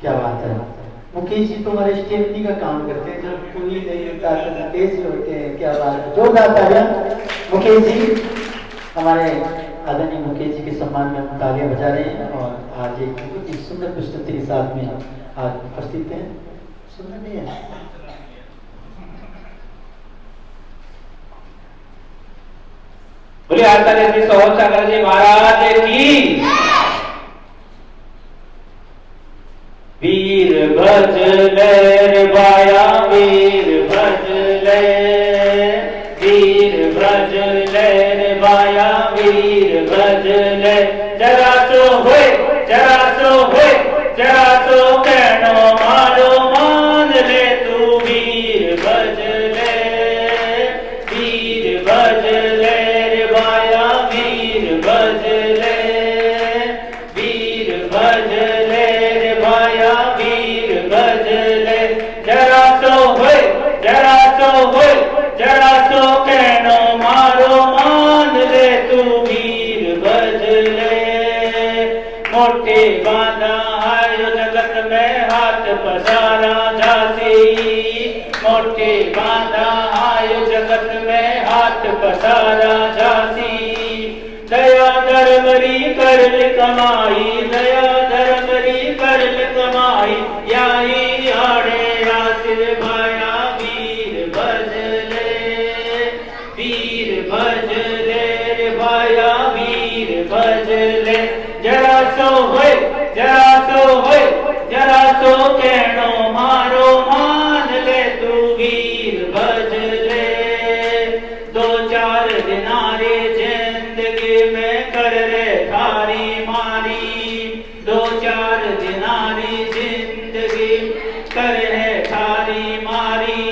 क्या बात है। मुकेश जी तो हमारे स्टेपनी का काम करते हैं, जब कोई नहीं होता तो मुकेश जी होते हैं। क्या बात है, जोरदार तालियां मुकेश जी। हमारे आदरणीय मुकेश जी के सम्मान में हम तालियां बजा रहे हैं और आज एक बहुत ही सुंदर प्रस्तुति के साथ में आज उपस्थित हैं। सुंदर नहीं है? बोलिए आचार्य श्री सोहन सागर जी महाराज की। वीर भज ले बाया वीर भज ले, वीर भज ले बाया वीर भज ले। जरा सो होए जरा सो होए जरा सो कहनो मारो मान ले तू वीर भज ले, वीर भज ले बाया वीर भज ले, वीर भज ले बाया वीर भज ले। जरा सो होए जरा सो होए जरा सो कहनो मारो मान ले तू वीर भज ले। मोटे बांधा आयो जगत में हाथ पसारा जासी, मोटे बांधा आयो जगत में हाथ पसारा जासी। दया धर्मरी करल कमाई, दया धर्मरी करल कमाई, याही आड़े आसिर भाया वीर भज ले, वीर भज ले भाया वीर भज ले। जरा सो होए जरा सो होए जरा सो कहनो मारो मान ले तू वीर भज ले। दो चार दिनारे जिंदगी में कर रे थारी मारी, दो चार दिनारी जिंदगी कर है थारी मारी।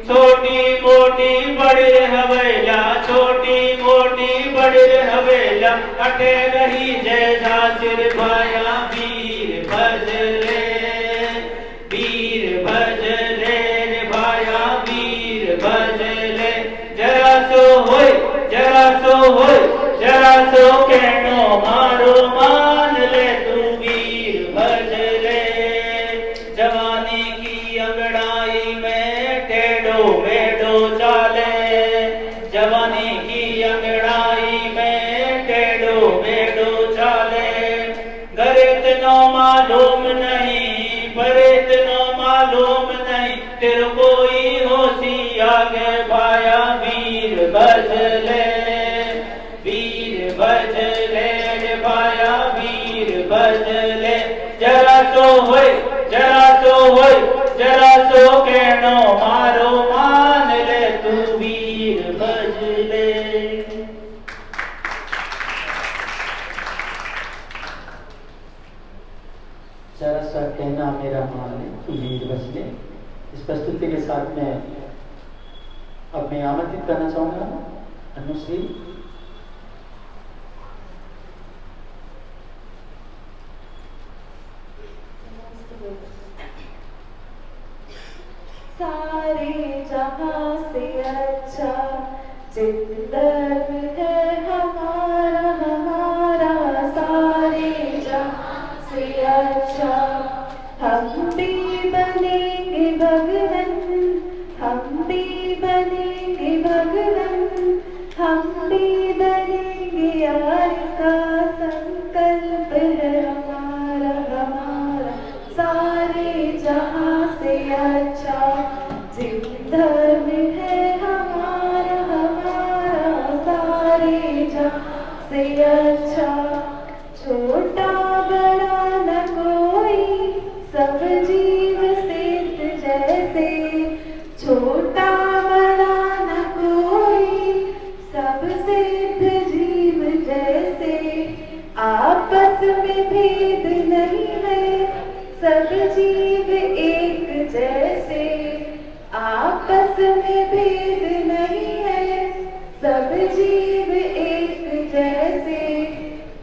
छोटी मोटी बड़ी हवेला, छोटी मोटी बड़ी हवेला, अटे रही जय झांसिर भाया वीर भज ले, वीर भज ले भाया वीर भज ले। जरा सो होए जरा सो होए जरा सो कहनो मारो मान ले तू वीर भज ले। जवानी की अंगड़ाई में टेढ़ो मेढ़ो चाले, जवानी की अंगड़ाई में टेढ़ो मेढ़ो चाले। घर इतनो मालूम नहीं पर इतनो मालूम नहीं, तेरे कोई होशी आगे भाया वीर भज ले, वीर भज ले भाया वीर भज ले। जरा सो होए जरा सो होए जरा सो कहनो मारो मान ले तू वीर भज ले। जरा सा कहना मेरा मान ले तू वीर भज ले। इस प्रस्तुति के साथ में अब मैं आमंत्रित करना चाहूंगा अनुश्री। सारे जहां से अच्छा जिंदर है हमारा हमारा, सारे जहां से अच्छा। हम भी बनेंगे भगवन, हम भी बनेंगे भगवन, हम भी बनेंगे यार का संकल्प है हमारा हमारा। सारे जहां से अच्छा जिंदर है हमारा हमारा, सारे जहां से अच्छा। छोटा बड़ा न कोई सब जीव सिद्ध जैसे, छोटा बड़ा न कोई सब सिद्ध जीव जैसे। आपस में भेद नहीं है सब जीव एक जैसे, आपस में भेद नहीं है सब जीव एक जैसे।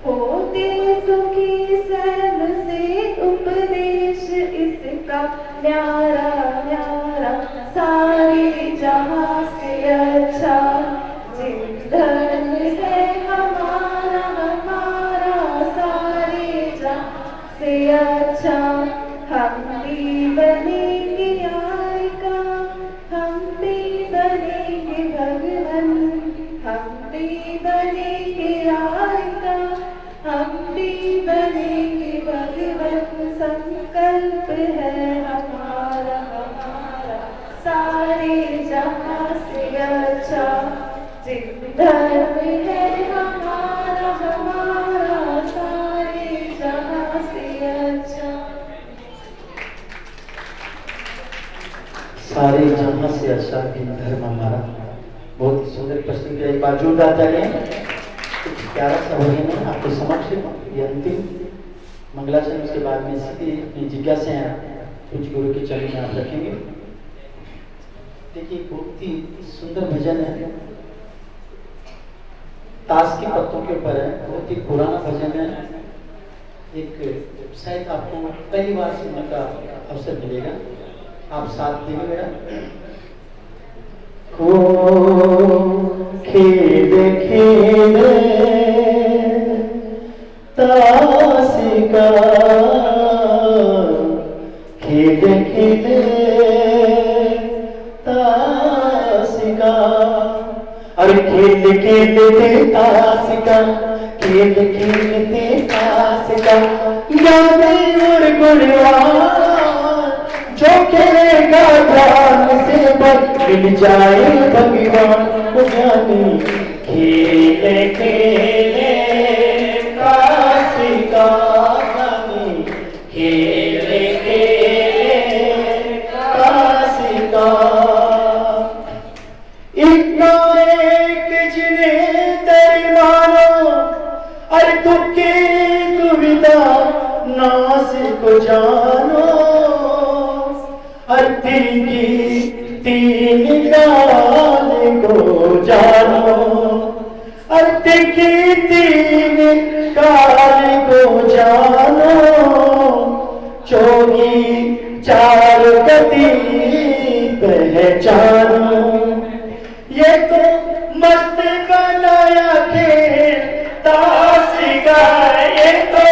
होते सुखी स्वयं से उपदेश इसका न्याय हमारा प्यारा सारे जहां से अच्छा जिंदन है हमारा हमारा सारे जहां से अच्छा हम भी बनेंगे यार का हम भी बनेंगे भगवन हम भी बनेंगे यार का हम भी बनेंगे भगवन संकल्प है हमारा हमारा सारे जहां से अच्छा जिंदन है हमारा हमारा सारे जहां से अच्छा सारे जहां से अच्छा दिन धर्म हमारा। बहुत ही सुंदर प्रश्न किया। एक बार जोरदार तालियां। कुछ प्यारा सा भजन है आपके समक्ष, ये अंतिम मंगलाचरण, उसके बाद में सीधी अपनी जिज्ञासाएं कुछ गुरु के चरण में आप रखेंगे। देखिए बहुत ही सुंदर भजन है, ताश के पत्तों के ऊपर है, बहुत ही पुराना भजन है। एक शायद आपको पहली बार सुनने का अवसर मिलेगा, आप साथ देंगे मेरा। खेल खेल ताश का खेल खेल ताश का और खेल खेलते ताश का खेल खेलते ताश का ज्ञानी और गुणवान जो खेलेगा ध्यान से मिल जाए भगवान को ज्ञानी। खेले खेले ताश का ज्ञानी खेले खेले ताश का एक जिन्हें तेरी मानो और दुखे दुविधा नाश को जानो और तीन काल को जानो और तीन काल को जानो चौगी चार गति पहचानो। ये तो मस्त बनाया खेल ताश का, ये तो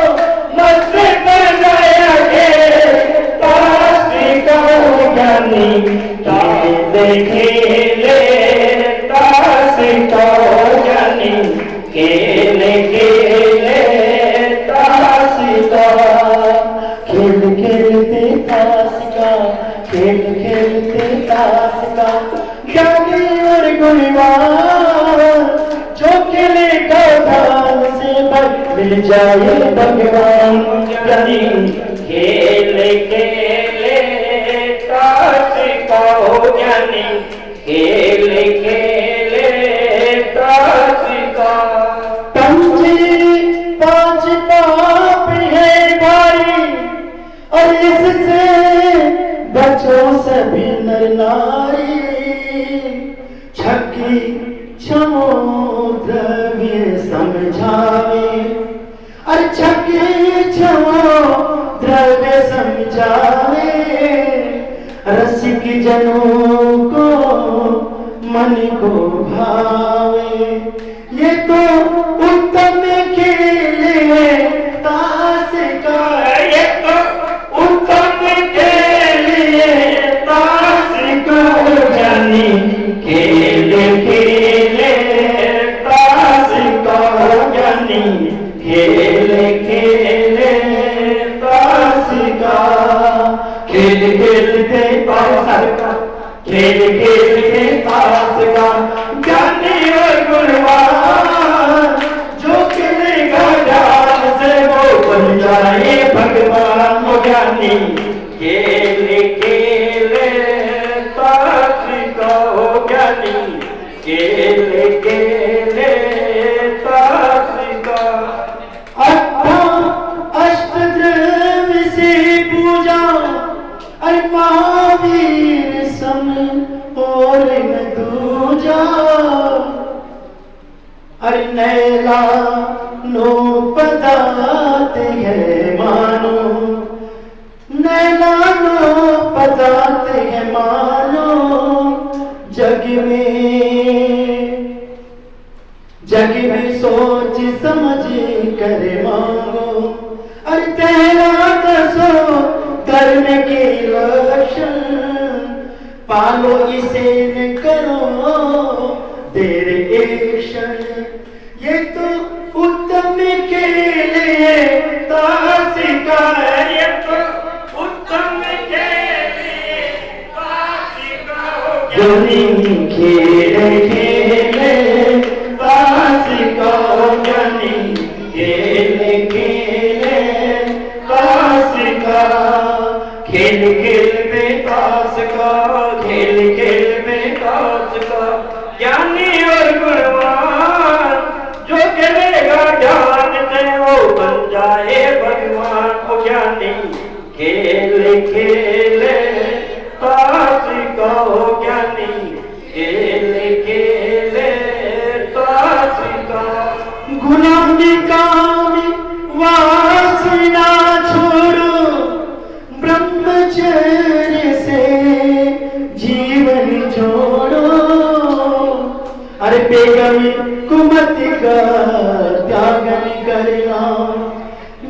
मस्त बनाया खेल ताश का ज्ञानी खेले खेले ताश का ज्ञानी खेले खेले ताश का खेल खेलते ताश का खेल खेलते ताश का ज्ञानी और गुणवान जो खेलेगा ध्यान से मिल जाए भगवान ज्ञानी। खेले खेले ताश का ज्ञानी खेले खेले ताश का। पांच पाप है भाई और इससे बचो सभी नर नारी छकी क्षमो द्रव्य समझावे और छकी क्षमो द्रव्य समझावे रसिक जनों को मन को भावे। ये तो उत्तम खेल है ताश का, ये तो उत्तम खेल है ताश का ज्ञानी खेले खेले ताश का ज्ञानी खेले खेले ताश का खेल खेलते ताश का खेल खेलते ताश का ज्ञानी और गुणवान जो खेलेगा ध्यान से वो बन जाए भगवान को ज्ञानी। खेले खेले ताश का ज्ञानी खेले खेले ताश का। अष्टद्रव्य से पूजा अरे महावीर सम और न दूजा अरे नैला नो पदार्थ है मानो नैला नो पदार्थ बात है मानो, जग में सोच समझ कर मांगो। अरे तेरा कसो धर्म के लक्षण, पालो इसे न करो देर एक क्षण। ये तो उत्तम के लिए ताश का है, ये तो उत्तम के लिए ताश का हो ज्ञानी खेल खेले ताश का हो ज्ञानी खेल खेले ताश का। खेल खेल में ताश का, खेल खेल में ताश का, ज्ञानी और गुणवान जो खेलेगा ज्ञान से वो बन जाए भगवान। ओ ज्ञानी खेल खेले ताश का हो ज्ञानी खेल खेले ताश का। गुलामी कामी वासना छोड़ो, ब्रह्मचर्य से जीवन जोड़ो। अरे बेगम कुमति का त्याग न करना,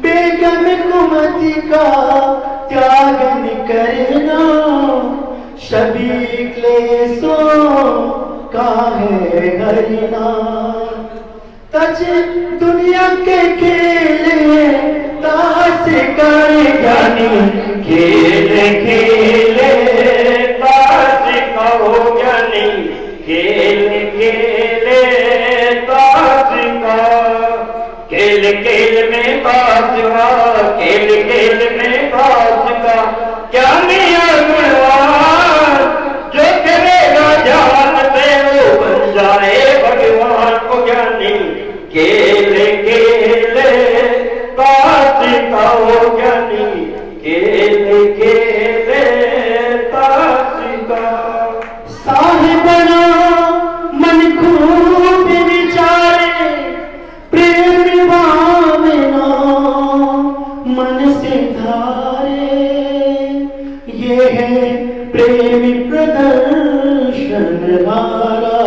बेगम कुमति का त्याग न करना। सभी क्लेशों का है हरना, तज दुनिया के खेले ताश कर ज्ञानी खेल खेले ताश का हो ज्ञानी खेल खेले ताश का। खेल खेल में ताश का, खेल खेल में ताश का, ज्ञानी और गुणवान जो खेलेगा ज्ञान से वो बन जाए भगवान। को ज्ञानी खेल खेले ताश का हो ज्ञानी खेल खेले ताश का। साहिबना मन खूब विचारे, प्रेम भावना मन से धारे। ये है प्रेम प्रदर्शन हारा,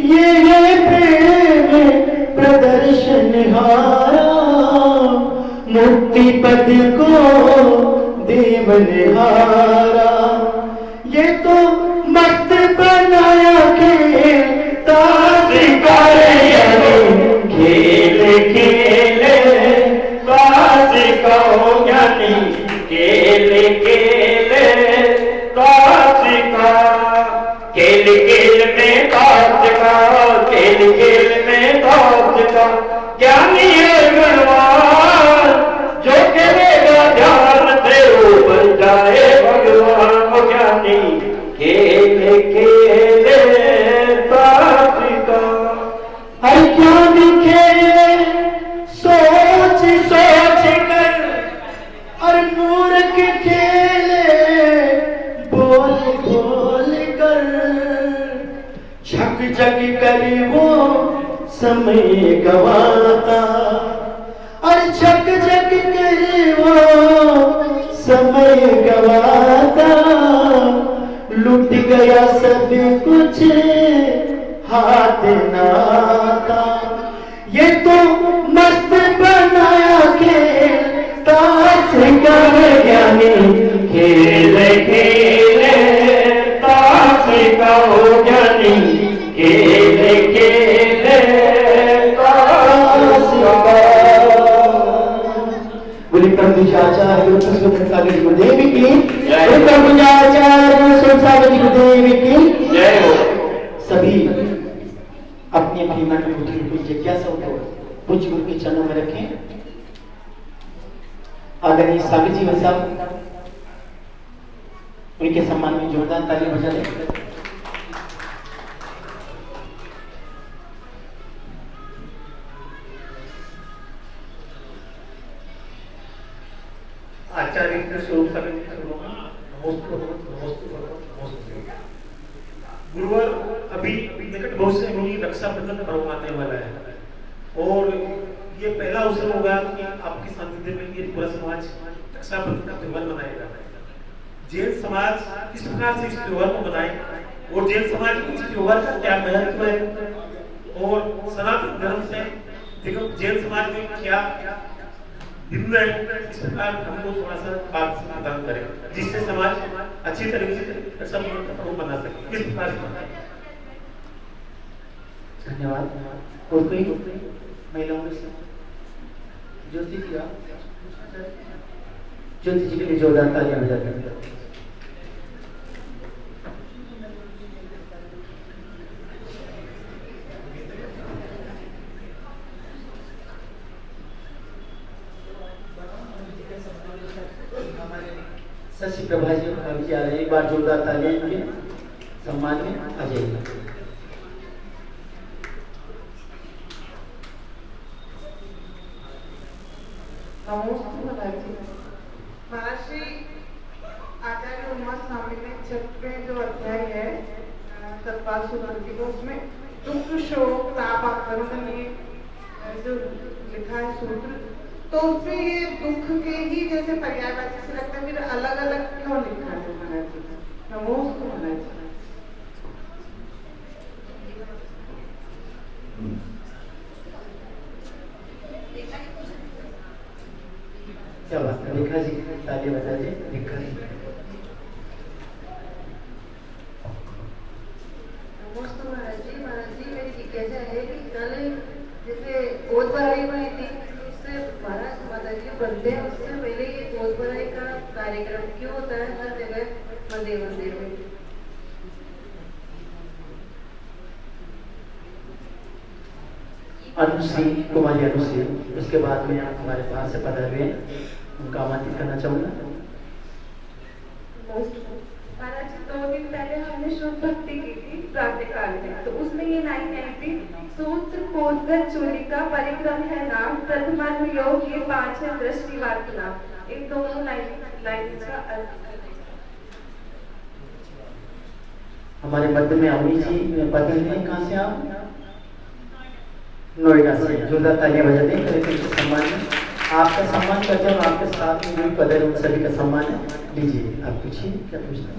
ये है प्रेम प्रदर्शन हारा। मुक्ति पद को देवन हारा, ये तो मस्त बनाया खेल ताश का खेल खेले ताश का हो ज्ञानी खेल खेले ताश का। खेल खेल में ताश का, खेल खेल में ताश का, ज्ञानी और गुणवान जो खेलेगा ध्यान से वो बन जाए भगवान। को ज्ञानी खेल खेले ताश का। हर ज्ञानी खेले सोच सोच कर, और मूर्ख खेले बोल बोल कर। झक झक कर वो समय गवाता, और झक झक कर वो समय गवाता। लुट गया सब कुछ हाथ नाता, ये तो मस्त बनाया खेल ताश का ज्ञानी खेल खेले ताश का हो ज्ञानी खेल खेले ताश का। बोले प्रभुजाचार्य सागर गुरुदेव की जय, प्रभुजाचार्य सागर गुरुदेव की जय हो। सभी अपनी अपनी मन में उठी हुई जिज्ञासा को पूज्य गुरु के चरणों में रखें। आदरणीय सागर जी साहब, उनके सम्मान में जोरदार ताली बजा दें। आचार्य के स्वरूप गुरुवर अभी निकट भविष्य में ही रक्षाबंधन पर्व आने वाला है, और ये पहला अवसर होगा कि आपके सानिध्य में ये पूरा समाज रक्षाबंधन का त्योहार मनाएगा। जैन समाज किस प्रकार से इस त्योहार को मनाए और जैन समाज में इस त्योहार का क्या महत्व है और सनातन धर्म से देखो जैन समाज में क्या भिन्न है, इस प्रकार हमको थोड़ा सा बात प्रदान करें जिससे समाज अच्छी तरीके से सब को बना सके। किस प्रकार से? धन्यवाद। और कोई महिलाओं में से ज्योति जी, ज्योति जी के लिए जोरदार तालियां बजा दें। शशि प्रभा जी अभी आ रहे हैं, एक बार जोरदार तालियां इनके सम्मान में आ जाइए। महर्षि आचार्य उमा स्वामी ने 6वें जो अध्याय है सतपाल सुधरती को, उसमें दुख शोक ताप आक्रमण ये जो लिखा है सूत्र, तो उसमें ये दुख के ही जैसे पर्यायवाची से लगता है, फिर अलग अलग क्यों लिखा है महाराज जी? नमोस्तु महाराज जी। क्या बात है, रेखा जी ताली बजा दे। रेखा जी नमोस्तु महाराज जी। महाराज जी मेरी जिज्ञासा है कि कल जैसे गोद भराई हुई थी, उससे महाराज माता जी बनते हैं, उससे पहले ये गोद भराई का कार्यक्रम क्यों होता है हर जगह मंदिर मंदिर में? अनुश्री कुमारी अनुश्री, उसके बाद में आप हमारे पास से पधार हुए, उनका आमंत्रित करना चाहूंगा। महाराज जी 2 दिन पहले हमने शुद्ध भक्ति की थी प्रातःकाल में, तो उसमें ये लाइन आई थी, सूत्र कोदगत चूलिका परिक्रम है नाम, प्रथमानुयोग ये 5 है दृष्टि वार्ता। इन दोनों लाइन का अर्थ हमारे मध्य में अमी जी पधार हैं। कहाँ से आप? नोएडा से। जोरदार तालियां बजा दें कलेक्टर के सम्मान में। आपका सम्मान करते हैं, आपके साथ में जो भी पधारे उन सभी का सम्मान है। लीजिए, आप पूछिए क्या पूछना है।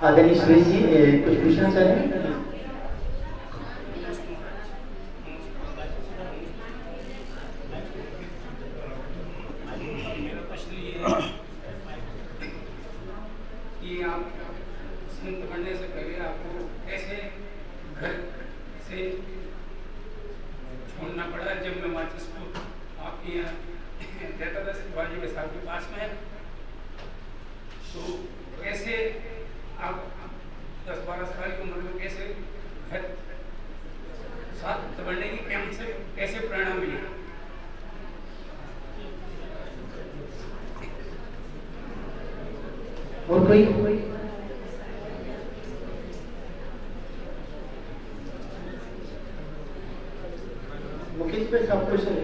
आदरणीय सुरेश जी कुछ पूछना चाह रहे हैं? कि आप संत बनने से पहले आपको कैसे घर से छोड़ना पड़ा? जब मैं माचिसपुर आपके यहाँ रहता था शिवाजी वैसाख के पास में, तो कैसे आप 10-12 साल की उम्र में कैसे घर साथ बढ़ने की कैंप से कैसे प्रेरणा मिली? और कोई? मुकेश पे सब कुछ है,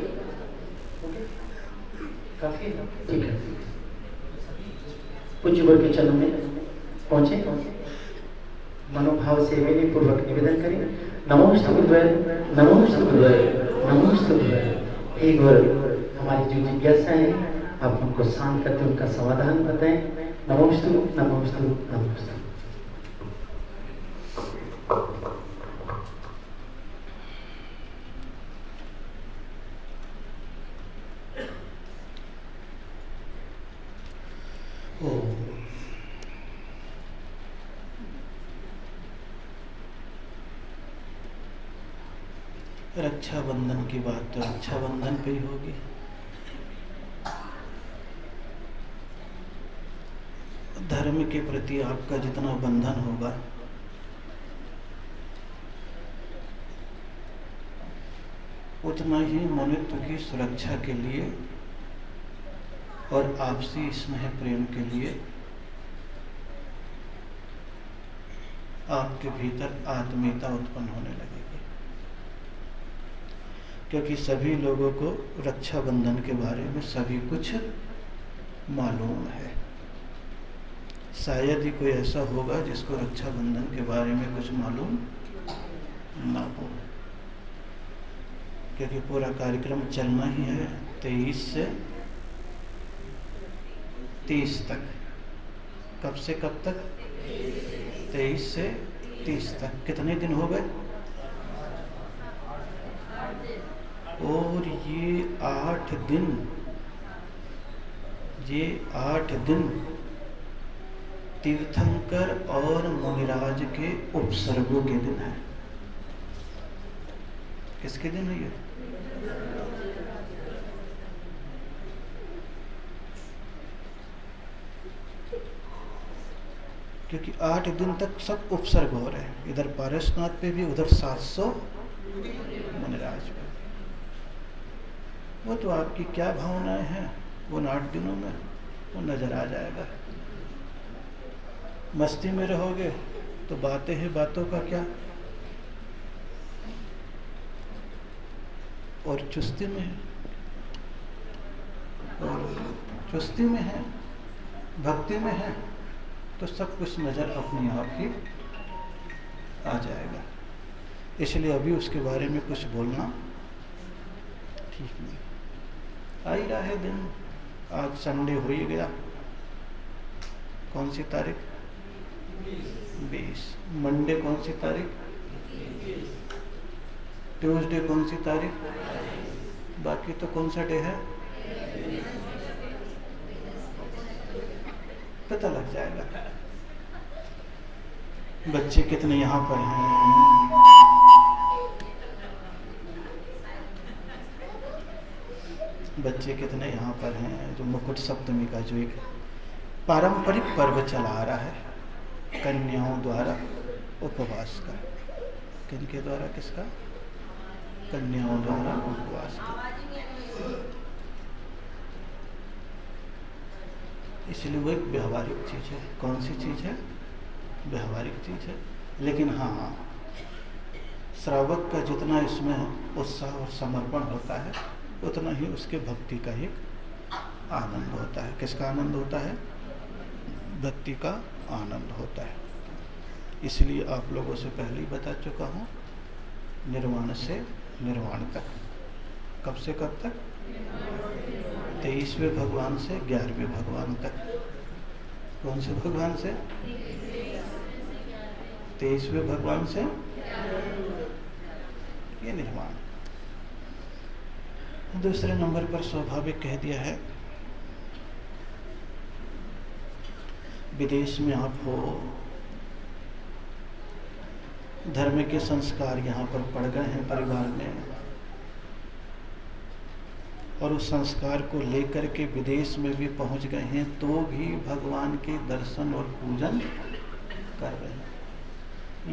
काफी है, ठीक है। पूज्य वर्ग के चरणों में पहुंचे, मनोभाव से विनय पूर्वक निवेदन करें। नमोस्तु गुरुदेव, नमोस्तु गुरुदेव, नमोस्तु गुरुदेव। एक बार हमारी जो जिज्ञासा है आप उनको शांत करते उनका समाधान बताएं। नमोस्तु, नमोस्तु, नमोस्तु। रक्षाबंधन की बात तो रक्षाबंधन पे ही होगी। धार्मिक के प्रति आपका जितना बंधन होगा, उतना ही मनुष्य की सुरक्षा के लिए और आपसी स्नेह प्रेम के लिए आपके भीतर आत्मीयता उत्पन्न होने लगेगी। क्योंकि सभी लोगों को रक्षाबंधन के बारे में सभी कुछ मालूम है। शायद ही कोई ऐसा होगा जिसको रक्षाबंधन के बारे में कुछ मालूम ना हो, क्योंकि पूरा कार्यक्रम चलना ही है 23 से 30 तक। कब से कब तक? 23 से 30 तक। कितने दिन हो गए? और ये 8 दिन तीर्थंकर और मुनिराज के उपसर्गों के दिन है। किसके दिन है ये? क्योंकि 8 दिन तक सब उपसर्ग हो रहे हैं, इधर पारसनाथ पे भी, उधर 700 मुनिराज पे। वो तो आपकी क्या भावनाएं हैं उन 8 दिनों में वो नजर आ जाएगा। मस्ती में रहोगे तो बातें हैं, बातों का क्या, और चुस्ती में है, और चुस्ती में है, भक्ति में है, तो सब कुछ नजर अपने आप ही आ जाएगा। इसलिए अभी उसके बारे में कुछ बोलना ठीक नहीं। आ ही रहा है दिन, आज संडे हो ही गया। कौन सी तारीख? 20। मंडे कौन सी तारीख? ट्यूसडे कौन सी तारीख? बाकी तो कौन सा डे है पता लग जाएगा। बच्चे कितने यहाँ पर हैं? बच्चे कितने यहाँ पर हैं जो मुकुट सप्तमी का जो एक पारंपरिक पर्व चला आ रहा है कन्याओं द्वारा उपवास का। किनके द्वारा? किसका? कन्याओं द्वारा उपवास का। इसलिए वो एक व्यवहारिक चीज़ है। कौन सी चीज़ है? व्यवहारिक चीज़ है। लेकिन हाँ, श्रावक का जितना इसमें उत्साह और समर्पण होता है उतना ही उसके भक्ति का एक आनंद होता है। किसका आनंद होता है? भक्ति का आनंद होता है। इसलिए आप लोगों से पहले ही बता चुका हूँ, निर्वाण से निर्वाण तक। कब से कब तक? 23वें भगवान से 11वें भगवान तक। कौन से भगवान से? 23वें भगवान से ये निर्वाण। दूसरे नंबर पर स्वाभाविक कह दिया है, विदेश में आप हो, धर्म के संस्कार यहाँ पर पड़ गए हैं परिवार में, और उस संस्कार को लेकर के विदेश में भी पहुँच गए हैं, तो भी भगवान के दर्शन और पूजन कर रहे हैं।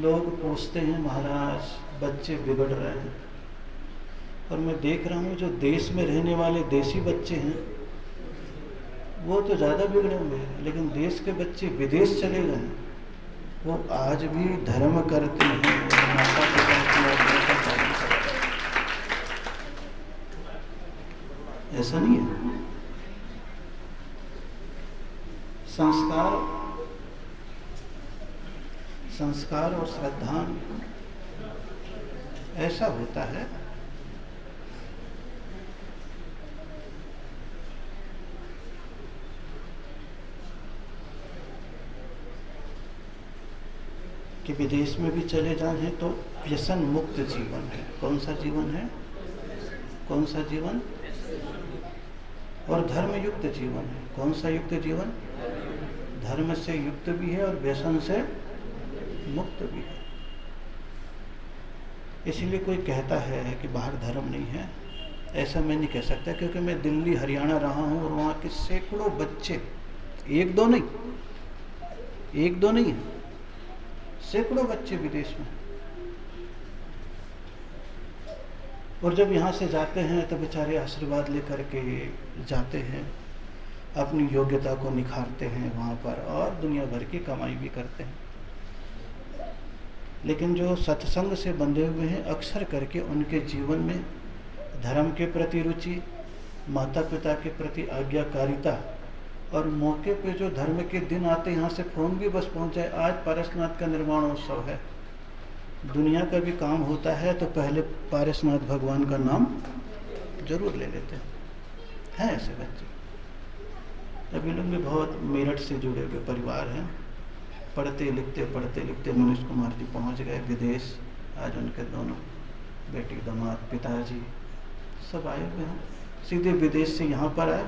लोग पूछते हैं, महाराज बच्चे बिगड़ रहे हैं, और मैं देख रहा हूँ जो देश में रहने वाले देसी बच्चे हैं वो तो ज़्यादा बिगड़े हुए हैं, लेकिन देश के बच्चे विदेश चले गए हैं, वो आज भी धर्म करते हैं, माता पिता की आज्ञा का पालन करते हैं। ऐसा नहीं है। संस्कार और श्रद्धा ऐसा होता है कि विदेश में भी चले जाएं तो व्यसन मुक्त जीवन है। कौन सा जीवन है? कौन सा जीवन? और धर्म युक्त जीवन है। कौन सा युक्त जीवन? धर्म से युक्त भी है और व्यसन से मुक्त भी है। इसीलिए कोई कहता है कि बाहर धर्म नहीं है, ऐसा मैं नहीं कह सकता, क्योंकि मैं दिल्ली हरियाणा रहा हूँ और वहाँ के सैकड़ों बच्चे, एक दो नहीं, एक दो नहीं है, सैकड़ों बच्चे विदेश में। और जब यहाँ से जाते हैं तो बेचारे आशीर्वाद लेकर के जाते हैं, अपनी योग्यता को निखारते हैं वहाँ पर और दुनिया भर की कमाई भी करते हैं। लेकिन जो सत्संग से बंधे हुए हैं, अक्सर करके उनके जीवन में धर्म के प्रति रुचि, माता पिता के प्रति आज्ञाकारिता, और मौके पे जो धर्म के दिन आते यहाँ से फ़ोन भी बस पहुँच जाए, आज पारसनाथ का निर्माणोत्सव है, दुनिया का भी काम होता है तो पहले पारसनाथ भगवान का नाम जरूर ले लेते हैं ऐसे बच्चे। अभी लोग भी बहुत मेरठ से जुड़े हुए परिवार हैं, पढ़ते लिखते मनीष कुमार जी पहुंच गए विदेश। आज उनके दोनों बेटी, दामाद, पिताजी सब आए हुए हैं, सीधे विदेश से यहाँ पर आए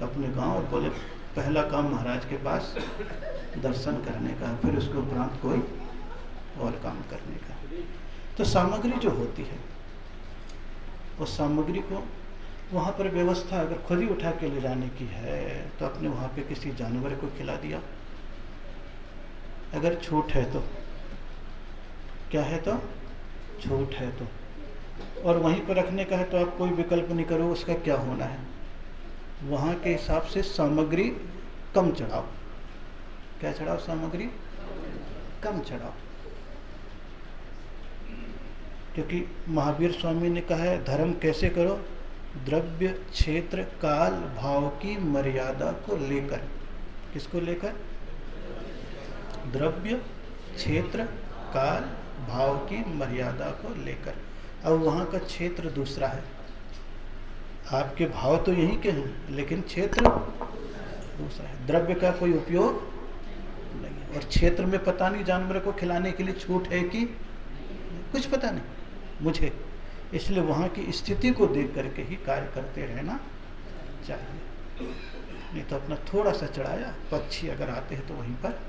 अपने गांव, और बोले पहला काम महाराज के पास दर्शन करने का, फिर उसके उपरांत कोई और काम करने का। तो सामग्री जो होती है उस सामग्री को वहाँ पर व्यवस्था अगर खुद ही उठा के ले जाने की है तो अपने वहाँ पे किसी जानवर को खिला दिया, अगर छूट है तो, क्या है तो छूट है तो, और वहीं पर रखने का है तो आप कोई विकल्प नहीं करो, उसका क्या होना है वहाँ के हिसाब से सामग्री कम चढ़ाओ। क्या चढ़ाओ? सामग्री कम चढ़ाओ। क्योंकि महावीर स्वामी ने कहा है धर्म कैसे करो? द्रव्य, क्षेत्र, काल, भाव की मर्यादा को लेकर। किसको लेकर? द्रव्य, क्षेत्र, काल, भाव की मर्यादा को लेकर। अब वहाँ का क्षेत्र दूसरा है, आपके भाव तो यहीं के हैं लेकिन क्षेत्र दूसरा है। द्रव्य का कोई उपयोग नहीं है, और क्षेत्र में पता नहीं जानवर को खिलाने के लिए छूट है कि कुछ पता नहीं मुझे, इसलिए वहाँ की स्थिति को देख करके ही कार्य करते रहना चाहिए। नहीं तो अपना थोड़ा सा चढ़ाया, पक्षी अगर आते हैं तो वहीं पर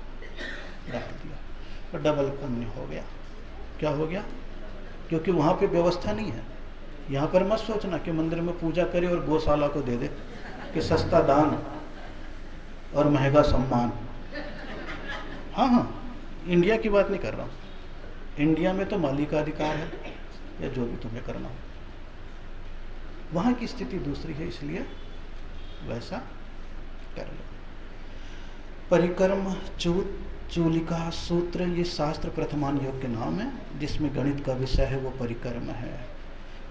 डाल दिया और डबल पुण्य हो गया। क्या हो गया? क्योंकि वहाँ पे व्यवस्था नहीं है। यहाँ पर मत सोचना कि मंदिर में पूजा करे और गौशाला को दे दे कि सस्ता दान और महंगा सम्मान। हाँ, इंडिया की बात नहीं कर रहा हूँ, इंडिया में तो मालिकाधिकार है या जो भी तुम्हें करना हो, वहाँ की स्थिति दूसरी है, इसलिए वैसा कर लो। परिक्रम, चूत, चूलिका, सूत्र, ये शास्त्र प्रथमान योग के नाम है। जिसमें गणित का विषय है वो परिक्रम है,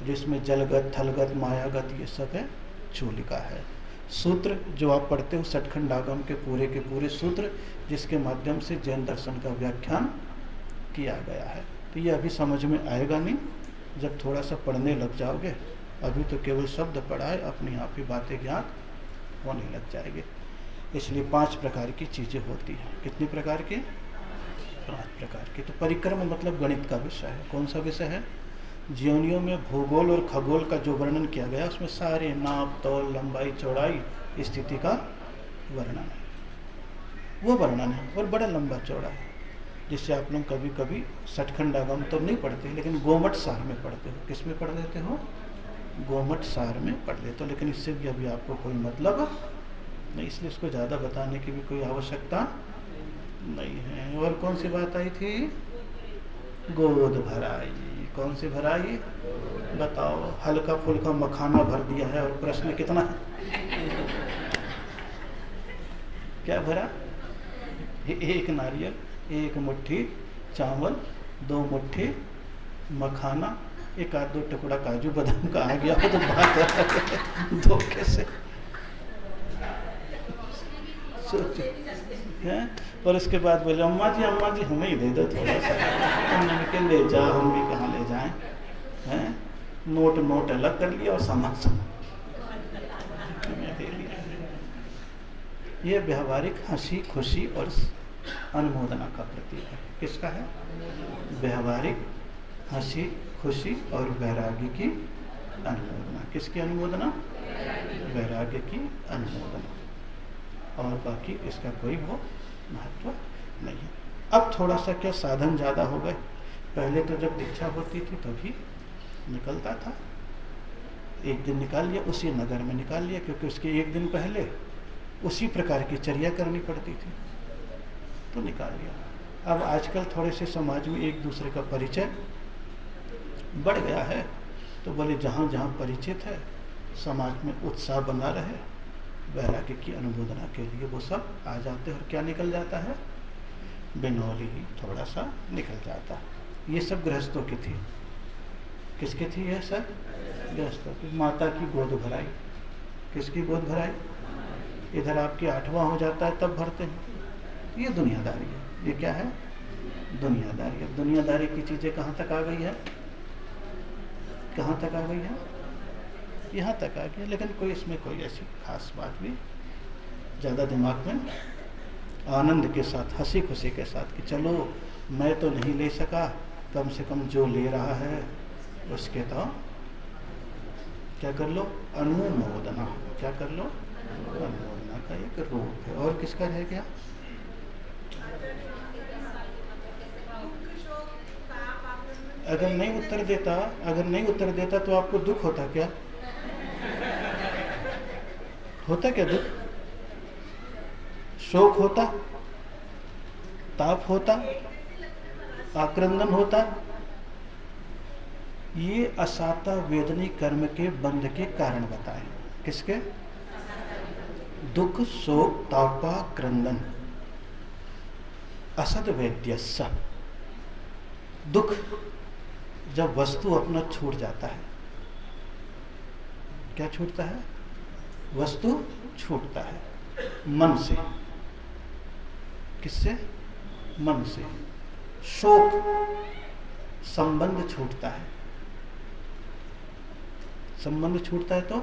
जिसमें जलगत, थलगत, मायागत ये सब है चूलिका है। सूत्र जो आप पढ़ते हो सठखंड आगम के पूरे सूत्र, जिसके माध्यम से जैन दर्शन का व्याख्यान किया गया है। तो ये अभी समझ में आएगा नहीं, जब थोड़ा सा पढ़ने लग जाओगे। अभी तो केवल शब्द पढ़ा है, अपनी आप ही बातें ज्ञात होने लग जाएंगे। इसलिए 5 प्रकार की चीज़ें होती हैं। कितनी प्रकार की? 5 प्रकार की। तो परिक्रम मतलब गणित का विषय है। कौन सा विषय है? जीवनियों में भूगोल और खगोल का जो वर्णन किया गया उसमें सारे नाप, तौल, लंबाई, चौड़ाई, स्थिति का वर्णन है, वो वर्णन है, और बड़ा लंबा चौड़ा है, जिससे आप लोग कभी कभी सठखंड आगम तो नहीं पढ़ते लेकिन गोमट सार में पढ़ते हो। किस में पढ़ लेते हो? गोमट सार में पढ़ लेते हो। लेकिन इससे भी अभी आपको कोई मतलब नहीं, इसलिए इसको ज़्यादा बताने की भी कोई आवश्यकता नहीं है। और कौन सी बात आई थी? गोद भराई। कौन सी भराई? बताओ। हल्का फुल्का मखाना भर दिया है और प्रश्न कितना है? क्या भरा? 1 नारियल, 1 मुट्ठी चावल, 2 मुट्ठी मखाना, 1 आध 2 टुकड़ा काजू बादाम का आ गया हो तो बात धोखे से सोचो हैं। और उसके बाद बोले अम्मा जी हमें ही दे दो थोड़ा सा। हमने के ले जा, हम भी कहाँ ले जाएं हैं। नोट अलग कर लिया और सामान दे लिया। ये व्यवहारिक हंसी, खुशी और अनुमोदना का प्रतीक है। किसका है? व्यवहारिक हंसी, खुशी और वैराग्य की अनुमोदना। किसकी अनुमोदना? वैराग्य की अनुमोदना। और बाकी इसका कोई वो महत्व नहीं है। अब थोड़ा सा क्या साधन ज़्यादा हो गए। पहले तो जब दीक्षा होती थी तभी निकलता था, एक दिन निकाल लिया, उसी नगर में निकाल लिया, क्योंकि उसके 1 दिन पहले उसी प्रकार की चर्या करनी पड़ती थी। तो निकाल लिया। अब आजकल थोड़े से समाज में एक दूसरे का परिचय बढ़ गया है, तो बोले जहाँ जहाँ परिचित है समाज में उत्साह बना रहे, वैराग्य की अनुमोदना के लिए वो सब आ जाते हैं। और क्या निकल जाता है? बिनौली ही थोड़ा सा निकल जाता है। ये सब गृहस्थों की थी। किसकी थी यह सब? गृहस्थों की। माता की गोद भराई। किसकी गोद भराई? इधर आपकी 8वां हो जाता है तब भरते हैं। ये दुनियादारी है। ये क्या है? दुनियादारी है। दुनियादारी की चीज़ें कहाँ तक आ गई है? कहाँ तक आ गई है? यहाँ तक आ गई। लेकिन कोई इसमें कोई ऐसी खास बात भी ज़्यादा दिमाग में, आनंद के साथ, हंसी खुशी के साथ कि चलो मैं तो नहीं ले सका, कम से कम जो ले रहा है उसके तो क्या कर लो? अनुमोदना। क्या कर लो? अनुमोदना का एक रूप है। और किसका रह गया? अगर नहीं उत्तर देता तो आपको दुख होता क्या? होता क्या दुख? शोक होता, ताप होता, आक्रंदन होता। ये असाता वेदनी कर्म के बंध के कारण बताए। किसके? दुख, शोक, तापा, क्रंदन। असद वेद्यस्स। दुख जब वस्तु अपना छूट जाता है। क्या छूटता है? वस्तु छूटता है मन से। किससे? मन से। शोक, संबंध छूटता है। संबंध छूटता है तो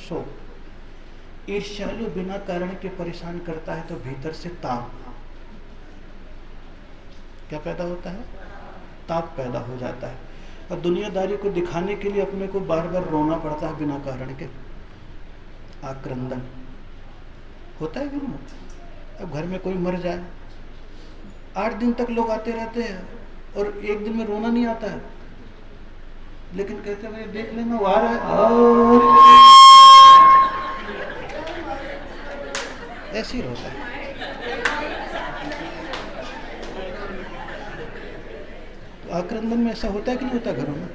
शोक। ईर्ष्यालु बिना कारण के परेशान करता है तो भीतर से ताप। क्या पैदा होता है? ताप पैदा हो जाता है। और दुनियादारी को दिखाने के लिए अपने को बार बार रोना पड़ता है बिना कारण के। आक्रंदन होता है कि नहीं होता? अब घर में कोई मर जाए, 8 दिन तक लोग आते रहते हैं और एक दिन में रोना नहीं आता है, लेकिन कहते हैं देख लेना वो आ रहा है, ऐसे ही होता है। तो आक्रंदन में ऐसा होता है कि नहीं होता घरों में?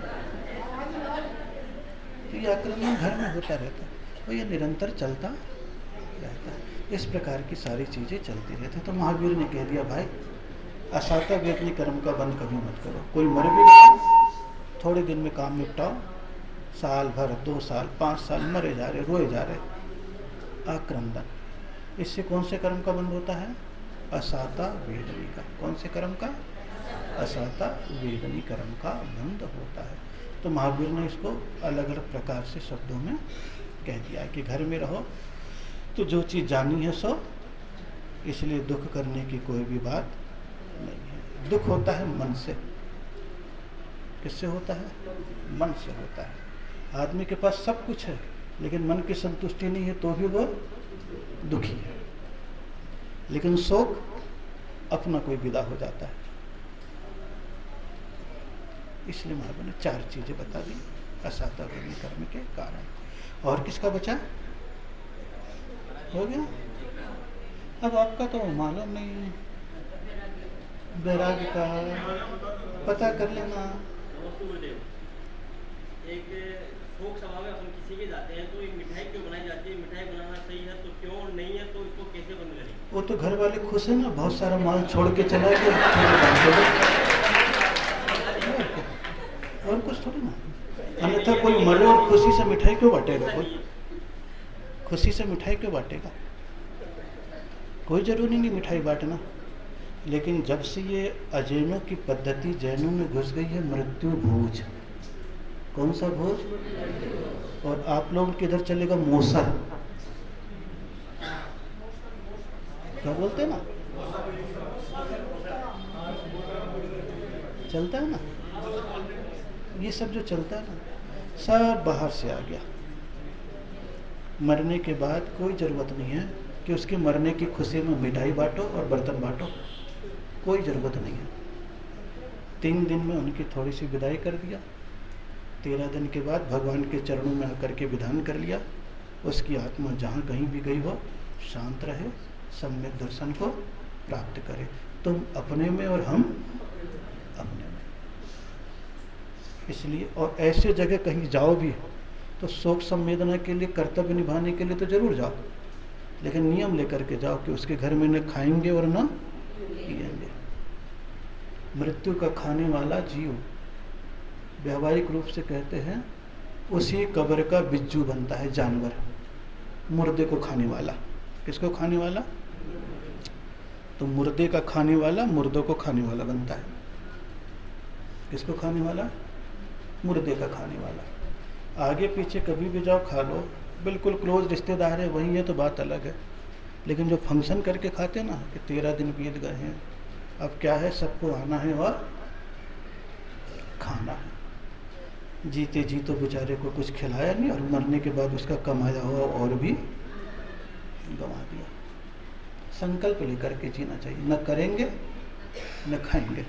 तो ये आक्रंदन घर में होता रहता है और ये निरंतर चलता रहता है। इस प्रकार की सारी चीज़ें चलती रहती। तो महावीर ने कह दिया भाई असाता वेदनी कर्म का बंद कभी मत करो। कोई मर भी गया, थोड़े दिन में काम निपटाओ। साल भर, 2 साल, 5 साल मरे जा रहे, रोए जा रहे। आक्रंदन। इससे कौन से कर्म का बंद होता है? असाता वेदनी का। कौन से कर्म का? असाता वेदनी कर्म का बंद होता है। तो महावीर ने इसको अलग अलग प्रकार से शब्दों में कह दिया कि घर में रहो तो जो चीज़ जानी है सो, इसलिए दुख करने की कोई भी बात नहीं है। दुख होता है मन से। किससे होता है? मन से होता है। आदमी के पास सब कुछ है लेकिन मन की संतुष्टि नहीं है तो भी वो दुखी है। लेकिन शोक अपना कोई विदा हो जाता है। इसलिए महावीर ने 4 चीजें बता दी असाता वेदनी कर्म के कारण। और किसका बचा? हो गया। अब आपका तो मालूम नहीं, वैराग्य का पता कर लेना। एक शोक सभा में अपन किसी के जाते हैं तो एक मिठाई क्यों बनाई जाती है? मिठाई बनाना सही है तो क्यों, नहीं है तो इसको कैसे बंद करें? वो तो घर वाले खुश है ना, बहुत सारा माल छोड़ के चला गया और कुछ थोड़ी ना। अन्यथा कोई मरे और खुशी से मिठाई क्यों बांटेगा? कोई खुशी से मिठाई क्यों बांटेगा? कोई जरूरी नहीं मिठाई बांटना। लेकिन जब से ये अजैनों की पद्धति जैनों में घुस गई है, मृत्यु भोज। कौन सा भोज? और आप लोगों के इधर चलेगा मोसर। क्या बोलते हैं ना, चलता है ना, ये सब जो चलता है ना सब बाहर से आ गया। मरने के बाद कोई ज़रूरत नहीं है कि उसके मरने की खुशी में मिठाई बांटो और बर्तन बांटो, कोई ज़रूरत नहीं है। 3 दिन में उनकी थोड़ी सी विदाई कर दिया, 13 दिन के बाद भगवान के चरणों में आकर के विधान कर लिया, उसकी आत्मा जहाँ कहीं भी गई हो शांत रहे, सम्यक दर्शन को प्राप्त करें। तुम अपने में और हम अपने में। इसलिए और ऐसे जगह कहीं जाओ भी तो शोक संवेदना के लिए, कर्तव्य निभाने के लिए तो जरूर जाओ, लेकिन नियम लेकर के जाओ कि उसके घर में न खाएंगे और न पिएंगे। मृत्यु का खाने वाला जीव व्यावहारिक रूप से कहते हैं उसी कब्र का बिज्जू बनता है जानवर, मुर्दे को खाने वाला। किसको खाने वाला? तो मुर्दे का खाने वाला मुर्दों को खाने वाला बनता है। किसको खाने वाला? मुर्दे का खाने वाला। आगे पीछे कभी भी जाओ खा लो, बिल्कुल क्लोज रिश्तेदार है वही है तो बात अलग है, लेकिन जो फंक्शन करके खाते ना कि 13 दिन बीत गए हैं, अब क्या है, सबको आना है और खाना है। जीते जी तो बेचारे को कुछ खिलाया नहीं और मरने के बाद उसका कमाया हुआ और भी गंवा दिया। संकल्प लेकर के जीना चाहिए, न करेंगे न खाएंगे।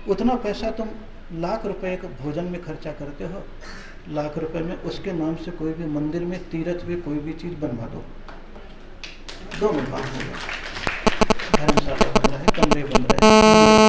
उतना पैसा तुम लाख रुपए का भोजन में खर्चा करते हो, लाख रुपए में उसके नाम से कोई भी मंदिर में, तीर्थ में कोई भी चीज़ बनवा दो, दोनों काम हो गया। धर्मशाला बन रहा है, कमरे बन रहे हैं,